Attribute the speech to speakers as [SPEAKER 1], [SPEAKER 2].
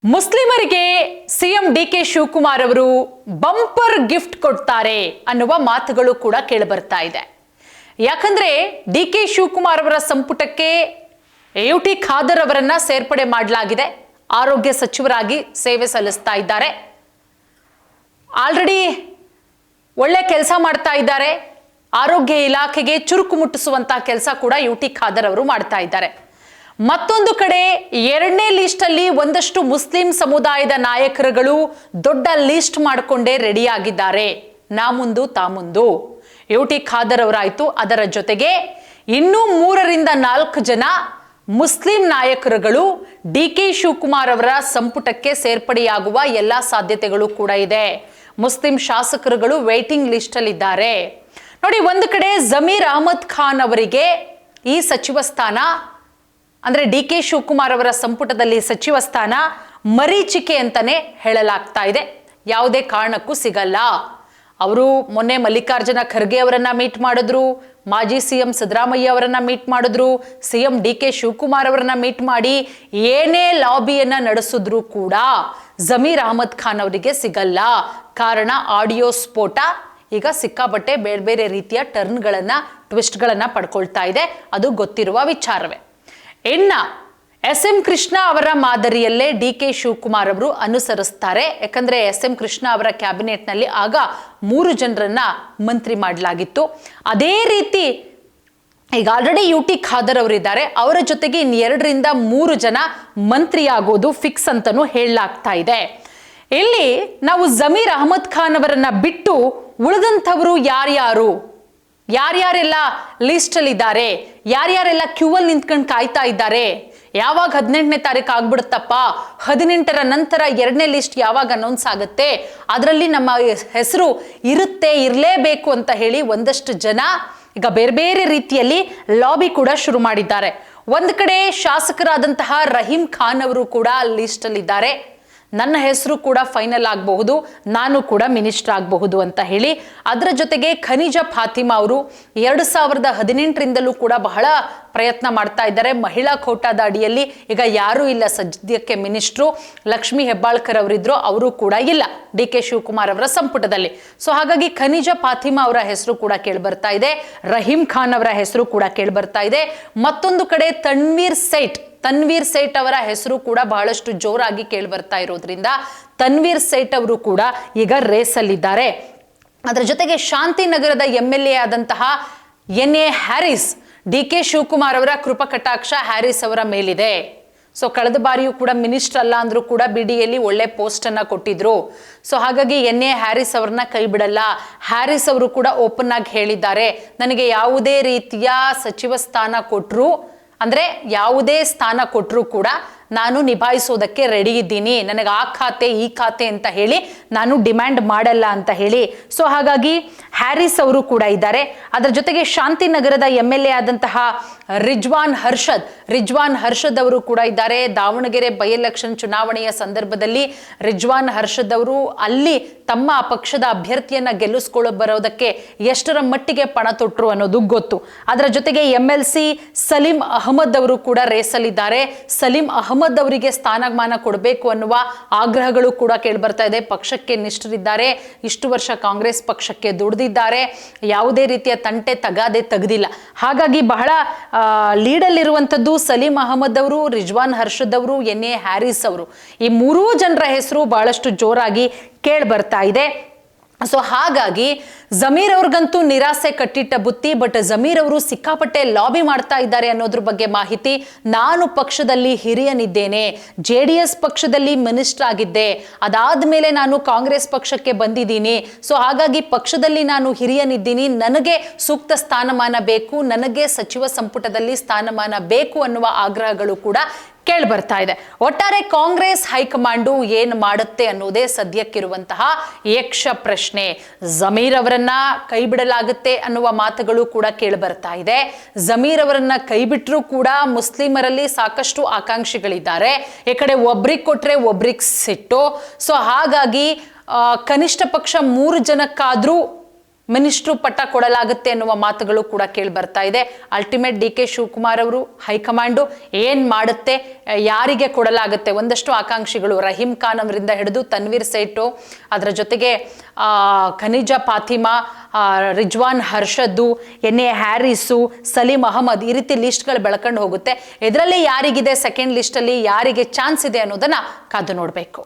[SPEAKER 1] ಮುಸ್ಲಿಮರಿಗೆ CM DK Shivakumar ಅವರು bumper gift ಕೊಡ್ತಾರೆ ಅನ್ನುವ ಮಾತುಗಳು ಕೂಡ ಕೇಳಿಬರ್ತಾ ಇದೆ. ಯಾಕಂದ್ರೆ ಡಿಕೆ ಶಿವಕುಮಾರ್ ಅವರ ಸಂಪುಟಕ್ಕೆ ಯುಟಿ ಖಾದರ್ ಅವರನ್ನ ಸೇರ್ಪಡೆ ಮಾಡಲಾಗಿದೆ. ಆರೋಗ್ಯ ಸಚಿವರಾಗಿ ಸೇವೆ ಸಲ್ಲಿಸ್ತಾ ಇದ್ದಾರೆ. ಆಲ್ರೆಡಿ ಒಳ್ಳೆ ಕೆಲಸ ಮಾಡ್ತಾ ಇದ್ದಾರೆ. ಆರೋಗ್ಯ ಇಲಾಖೆಗೆ ಚುರುಕು ಮುಟ್ಟಿಸುವಂತಹ ಕೆಲಸ ಕೂಡ ಯುಟಿ ಖಾದರ್ ಅವರು ಮಾಡ್ತಾ ಇದ್ದಾರೆ. ಮತ್ತೊಂದು ಕಡೆ ಎರಡನೇ ಲಿಸ್ಟ್ ಅಲ್ಲಿ ಒಂದಷ್ಟು ಮುಸ್ಲಿಂ ಸಮುದಾಯದ ನಾಯಕರುಗಳು ದೊಡ್ಡ ಲಿಸ್ಟ್ ಮಾಡಿಕೊಂಡೇ ರೆಡಿ ಆಗಿದ್ದಾರೆ. ನಾ ಮುಂದು ತಾ ಮುಂದು ಯುಟಿ ಖಾದರ್ ಅವರಾಯ್ತು. ಅದರ ಜೊತೆಗೆ ಇನ್ನೂ 3ರಿಂದ 4 ಜನ ಮುಸ್ಲಿಂ ನಾಯಕರುಗಳು ಡಿಕೆ ಶಿವಕುಮಾರ್ ಅವರ ಸಂಪುಟಕ್ಕೆ ಸೇರ್ಪಡೆಯಾಗುವ ಎಲ್ಲಾ ಸಾಧ್ಯತೆಗಳು ಕೂಡ ಇದೆ. ಮುಸ್ಲಿಂ ಶಾಸಕರುಗಳು ವೇಟಿಂಗ್ ಲಿಸ್ಟ್ ಅಲ್ಲಿ ಇದ್ದಾರೆ. ನೋಡಿ, ಒಂದು ಕಡೆ ಜಮೀರ್ ಅಹಮದ್ ಖಾನ್ ಅವರಿಗೆ ಈ ಸಚಿವ ಸ್ಥಾನ ಅಂದ್ರೆ ಡಿಕೆ ಶಿವಕುಮಾರ್ ಅವರ ಸಂಪುಟದಲ್ಲಿ ಸಚಿವ ಸ್ಥಾನ ಮರೀಚಿಕೆ ಅಂತಾನೆ ಹೇಳಲಾಗ್ತಾ ಇದೆ. ಯಾವುದೇ ಕಾರಣಕ್ಕೂ ಸಿಗಲ್ಲ. ಅವರು ಮೊನ್ನೆ ಮಲ್ಲಿಕಾರ್ಜುನ ಖರ್ಗೆ ಅವರನ್ನ ಮೀಟ್ ಮಾಡಿದ್ರು, ಮಾಜಿ ಸಿಎಂ ಸಿದ್ದರಾಮಯ್ಯ ಅವರನ್ನ ಮೀಟ್ ಮಾಡಿದ್ರು, ಸಿಎಂ ಡಿಕೆ ಶಿವಕುಮಾರ್ ಅವರನ್ನ ಮೀಟ್ ಮಾಡಿ ಏನೇ ಲಾಬಿಯನ್ನ ನಡೆಸಿದ್ರು ಕೂಡ ಜಮೀರ್ ಅಹಮದ್ ಖಾನ್ ಅವರಿಗೆ ಸಿಗಲ್ಲ. ಕಾರಣ ಆಡಿಯೋ ಸ್ಫೋಟ ಈಗ ಸಿಕ್ಕಾಪಟ್ಟೆ ಬೇರೆ ಬೇರೆ ರೀತಿಯ ಟರ್ನ್ಗಳನ್ನ ಟ್ವಿಸ್ಟ್ಗಳನ್ನ ಪಡ್ಕೊಳ್ತಾ ಇದೆ. ಅದು ಗೊತ್ತಿರುವ ವಿಚಾರವೇ. ಇನ್ನ ಎಸ್.ಎಂ. ಕೃಷ್ಣ ಅವರ ಮಾದರಿಯಲ್ಲೇ ಡಿಕೆ ಶಿವಕುಮಾರ್ ಅವರು ಅನುಸರಿಸ್ತಾರೆ. ಯಾಕಂದ್ರೆ ಎಸ್.ಎಂ. ಕೃಷ್ಣ ಅವರ ಕ್ಯಾಬಿನೆಟ್ ನಲ್ಲಿ ಆಗ 3 ಜನರನ್ನ ಮಂತ್ರಿ ಮಾಡಲಾಗಿತ್ತು. ಅದೇ ರೀತಿ ಈಗ ಆಲ್ರೆಡಿ ಯುಟಿ ಖಾದರ್ ಅವರಿದ್ದಾರೆ. ಅವರ ಜೊತೆಗೆ ಇನ್ನು 2ರಿಂದ 3 ಜನ ಮಂತ್ರಿ ಆಗೋದು ಫಿಕ್ಸ್ ಅಂತಾನೂ ಹೇಳಲಾಗ್ತಾ ಇದೆ. ಇಲ್ಲಿ ನಾವು ಜಮೀರ್ ಅಹಮದ್ ಖಾನ್ ಅವರನ್ನ ಬಿಟ್ಟು ಉಳಿದಂಥವರು ಯಾರ್ಯಾರೆಲ್ಲ ಲಿಸ್ಟ್ ಅಲ್ಲಿ ಇದ್ದಾರೆ, ಯಾರ್ಯಾರೆಲ್ಲ ಕ್ಯೂ ಅಲ್ಲಿ ನಿಂತ್ಕೊಂಡು ಕಾಯ್ತಾ ಇದ್ದಾರೆ, ಯಾವಾಗ 18ನೇ ತಾರೀಕು ಆಗ್ಬಿಡುತ್ತಪ್ಪ, 18ರ ನಂತರ 2ನೇ ಲಿಸ್ಟ್ ಯಾವಾಗ ಅನೌನ್ಸ್ ಆಗುತ್ತೆ, ಅದರಲ್ಲಿ ನಮ್ಮ ಹೆಸರು ಇರಲೇಬೇಕು ಅಂತ ಹೇಳಿ ಒಂದಷ್ಟು ಜನ ಈಗ ಬೇರೆ ಬೇರೆ ರೀತಿಯಲ್ಲಿ ಲಾಬಿ ಕೂಡ ಶುರು ಮಾಡಿದ್ದಾರೆ. ಒಂದ್ ಕಡೆ ಶಾಸಕರಾದಂತಹ ರಹೀಂ ಖಾನ್ ಅವರು ಕೂಡ ಲಿಸ್ಟ್ ಅಲ್ಲಿ ಇದ್ದಾರೆ. ನನ್ನ ಹೆಸರು ಕೂಡ ಫೈನಲ್ ಆಗಬಹುದು, ನಾನು ಕೂಡ ಮಿನಿಸ್ಟರ್ ಆಗಬಹುದು ಅಂತ ಹೇಳಿ. ಅದರ ಜೊತೆಗೆ ಖನಿಜಾ ಫಾತಿಮಾ ಅವರು 2018ರಿಂದಲೂ ಕೂಡ ಬಹಳ ಪ್ರಯತ್ನ ಮಾಡ್ತಾ ಇದ್ದಾರೆ. ಮಹಿಳಾ ಕೋಟಾದ ಅಡಿಯಲ್ಲಿ ಈಗ ಯಾರೂ ಇಲ್ಲ ಸದ್ಯಕ್ಕೆ ಮಿನಿಸ್ಟ್ರು. ಲಕ್ಷ್ಮೀ ಹೆಬ್ಬಾಳ್ಕರ್ ಅವರಿದ್ರು, ಅವರು ಕೂಡ ಇಲ್ಲ ಡಿಕೆ ಶಿವಕುಮಾರ್ ಅವರ ಸಂಪುಟದಲ್ಲಿ. ಸೊ ಹಾಗಾಗಿ ಖನಿಜಾ ಫಾತಿಮಾ ಅವರ ಹೆಸರು ಕೂಡ ಕೇಳಿಬರ್ತಾ ಇದೆ, ರಹೀಂ ಖಾನ್ ಅವರ ಹೆಸರು ಕೂಡ ಕೇಳಿಬರ್ತಾ ಇದೆ. ಮತ್ತೊಂದು ಕಡೆ ತನ್ವೀರ್ ಸೇಠ್ ಅವರ ಹೆಸರು ಕೂಡ ಬಹಳಷ್ಟು ಜೋರಾಗಿ ಕೇಳಿಬರ್ತಾ ಇರೋದ್ರಿಂದ ತನ್ವೀರ್ ಸೇಠ್ ಅವರು ಕೂಡ ಈಗ ರೇಸಲ್ಲಿದ್ದಾರೆ. ಅದರ ಜೊತೆಗೆ ಶಾಂತಿನಗರದ MLA ಆದಂತಹ NA ಹ್ಯಾರಿಸ್, ಡಿಕೆ ಶಿವಕುಮಾರ್ ಅವರ ಕೃಪಾ ಕಟಾಕ್ಷ ಹ್ಯಾರಿಸ್ ಅವರ ಮೇಲಿದೆ. ಸೊ ಕಳೆದ ಬಾರಿಯೂ ಕೂಡ ಮಿನಿಸ್ಟರ್ ಅಲ್ಲ ಅಂದ್ರೂ ಕೂಡ BDಯಲ್ಲಿ ಒಳ್ಳೆ ಪೋಸ್ಟ್ ಅನ್ನ ಕೊಟ್ಟಿದ್ರು. ಸೊ ಹಾಗಾಗಿ NA ಹ್ಯಾರಿಸ್ ಅವ್ರನ್ನ ಕೈ ಬಿಡಲ್ಲ. ಹ್ಯಾರಿಸ್ ಅವರು ಕೂಡ ಓಪನ್ ಆಗಿ ಹೇಳಿದ್ದಾರೆ, ನನಗೆ ಯಾವುದೇ ರೀತಿಯ ಸಚಿವ ಸ್ಥಾನ ಕೊಟ್ಟರು ಅಂದ್ರೆ ಯಾವುದೇ ಸ್ಥಾನ ಕೊಟ್ಟರು ಕೂಡ ನಾನು ನಿಭಾಯಿಸೋದಕ್ಕೆ ರೆಡಿ ಇದ್ದೀನಿ, ನನಗೆ ಆ ಖಾತೆ ಈ ಖಾತೆ ಅಂತ ಹೇಳಿ ನಾನು ಡಿಮ್ಯಾಂಡ್ ಮಾಡಲ್ಲ ಅಂತ ಹೇಳಿ. ಸೊ ಹಾಗಾಗಿ ಹ್ಯಾರಿಸ್ ಅವರು ಕೂಡ ಇದ್ದಾರೆ. ಅದರ ಜೊತೆಗೆ ಶಾಂತಿನಗರದ MLA ಆದಂತಹ ರಿಜ್ವಾನ್ ಹರ್ಷದ್ ಅವರು ಕೂಡ ಇದ್ದಾರೆ. ದಾವಣಗೆರೆ ಬೈ ಎಲೆಕ್ಷನ್ ಚುನಾವಣೆಯ ಸಂದರ್ಭದಲ್ಲಿ ರಿಜ್ವಾನ್ ಹರ್ಷದ್ ಅವರು ಅಲ್ಲಿ ತಮ್ಮ ಪಕ್ಷದ ಅಭ್ಯರ್ಥಿಯನ್ನ ಬರೋದಕ್ಕೆ ಎಷ್ಟರ ಮಟ್ಟಿಗೆ ಪಣ ತೊಟ್ಟರು ಅನ್ನೋದು ಗೊತ್ತು. ಅದರ ಜೊತೆಗೆ MLC ಸಲೀಂ ಅಹಮದ್ ಅವರು ಕೂಡ ರೇಸಲ್ಲಿದ್ದಾರೆ. ಸಲೀಂ ಅಹಮದ್ ಅವರಿಗೆ ಸ್ಥಾನಮಾನ ಕೊಡಬೇಕು ಅನ್ನುವ ಆಗ್ರಹಗಳು ಕೂಡ ಕೇಳಿಬರ್ತಾ ಇದೆ. ಪಕ್ಷಕ್ಕೆ ನಿಷ್ಠರಿದ್ದಾರೆ, ಇಷ್ಟು ವರ್ಷ ಕಾಂಗ್ರೆಸ್ ಪಕ್ಷಕ್ಕೆ ದುಡಿದಿದ್ದಾರೆ, ಯಾವುದೇ ರೀತಿಯ ತಂಟೆ ತಗಾದೆ ತೆಗೆದಿಲ್ಲ. ಹಾಗಾಗಿ ಬಹಳ ಲೀಡಲ್ಲಿರುವಂಥದ್ದು ಸಲೀಂ ಅಹಮದ್ ಅವರು, ರಿಜ್ವಾನ್ ಹರ್ಷದ್ ಅವರು, NA ಹ್ಯಾರಿಸ್ ಅವರು. ಈ 3 ಜನರ ಹೆಸರು ಬಹಳಷ್ಟು ಜೋರಾಗಿ ಕೇಳಿಬರ್ತಾ ಇದೆ. ಸೊ ಹಾಗಾಗಿ ಜಮೀರ್ ಅವ್ರಿಗಂತೂ ನಿರಾಸೆ ಕಟ್ಟಿಟ್ಟ ಬುತ್ತಿ. ಬಟ್ ಜಮೀರ್ ಅವರು ಸಿಕ್ಕಾಪಟ್ಟೆ ಲಾಬಿ ಮಾಡ್ತಾ ಇದ್ದಾರೆ ಅನ್ನೋದ್ರ ಬಗ್ಗೆ ಮಾಹಿತಿ. ನಾನು ಪಕ್ಷದಲ್ಲಿ ಹಿರಿಯನಿದ್ದೇನೆ, JDS ಪಕ್ಷದಲ್ಲಿ ಮಿನಿಸ್ಟರ್ ಆಗಿದ್ದೆ, ಅದಾದ್ಮೇಲೆ ನಾನು ಕಾಂಗ್ರೆಸ್ ಪಕ್ಷಕ್ಕೆ ಬಂದಿದ್ದೀನಿ. ಸೊ ಹಾಗಾಗಿ ಪಕ್ಷದಲ್ಲಿ ನಾನು ಹಿರಿಯನಿದ್ದೀನಿ, ನನಗೆ ಸೂಕ್ತ ಸ್ಥಾನಮಾನ ಬೇಕು, ನನಗೆ ಸಚಿವ ಸಂಪುಟದಲ್ಲಿ ಸ್ಥಾನಮಾನ ಬೇಕು ಅನ್ನುವ ಆಗ್ರಹಗಳು ಕೂಡ ಕೇಳಿಬರ್ತಾ ಇದೆ. ಒಟ್ಟಾರೆ ಕಾಂಗ್ರೆಸ್ ಹೈಕಮಾಂಡು ಏನ್ ಮಾಡುತ್ತೆ ಅನ್ನೋದೇ ಸದ್ಯಕ್ಕಿರುವಂತಹ ಯಕ್ಷ ಪ್ರಶ್ನೆ. ಜಮೀರ್ ಅವರನ್ನ ಕೈ ಬಿಡಲಾಗುತ್ತೆ ಅನ್ನುವ ಮಾತುಗಳು ಕೂಡ ಕೇಳಿಬರ್ತಾ ಇದೆ. ಜಮೀರ್ ಅವರನ್ನ ಕೈ ಬಿಟ್ಟರೂ ಕೂಡ ಮುಸ್ಲಿಮರಲ್ಲಿ ಸಾಕಷ್ಟು ಆಕಾಂಕ್ಷಿಗಳಿದ್ದಾರೆ. ಈ ಕಡೆ ಒಬ್ರಿಗೆ ಕೊಟ್ರೆ ಒಬ್ರಿಗೆ ಸಿಟ್ಟು. ಸೊ ಹಾಗಾಗಿ ಕನಿಷ್ಠ ಪಕ್ಷ 3 ಜನಕ್ಕಾದ್ರೂ ಮಿನಿಸ್ಟ್ರು ಪಟ್ಟ ಕೊಡಲಾಗುತ್ತೆ ಅನ್ನುವ ಮಾತುಗಳು ಕೂಡ ಕೇಳಿ ಬರ್ತಾ ಇದೆ. ಅಲ್ಟಿಮೇಟ್ ಡಿ ಕೆ ಶಿವಕುಮಾರ್ ಅವರು ಹೈಕಮಾಂಡು ಏನ್ ಮಾಡುತ್ತೆ, ಯಾರಿಗೆ ಕೊಡಲಾಗುತ್ತೆ, ಒಂದಷ್ಟು ಆಕಾಂಕ್ಷಿಗಳು ರಹೀಂ ಖಾನ್ ಅವರಿಂದ ಹಿಡಿದು ತನ್ವೀರ್ ಸೇಠು, ಅದರ ಜೊತೆಗೆ ಖನಿಜಾ ಫಾತಿಮಾ, ರಿಜ್ವಾನ್ ಹರ್ಷದ್ದು, ಎನ್ ಎ ಹ್ಯಾರಿಸು, ಸಲೀಂ ಅಹಮದ್, ಈ ರೀತಿ ಲಿಸ್ಟ್ಗಳು ಬೆಳ್ಕೊಂಡು ಹೋಗುತ್ತೆ. ಇದರಲ್ಲಿ ಯಾರಿಗಿದೆ ಸೆಕೆಂಡ್ ಲಿಸ್ಟ್ ಅಲ್ಲಿ, ಯಾರಿಗೆ ಚಾನ್ಸ್ ಇದೆ ಅನ್ನೋದನ್ನ ಕಾದು ನೋಡಬೇಕು.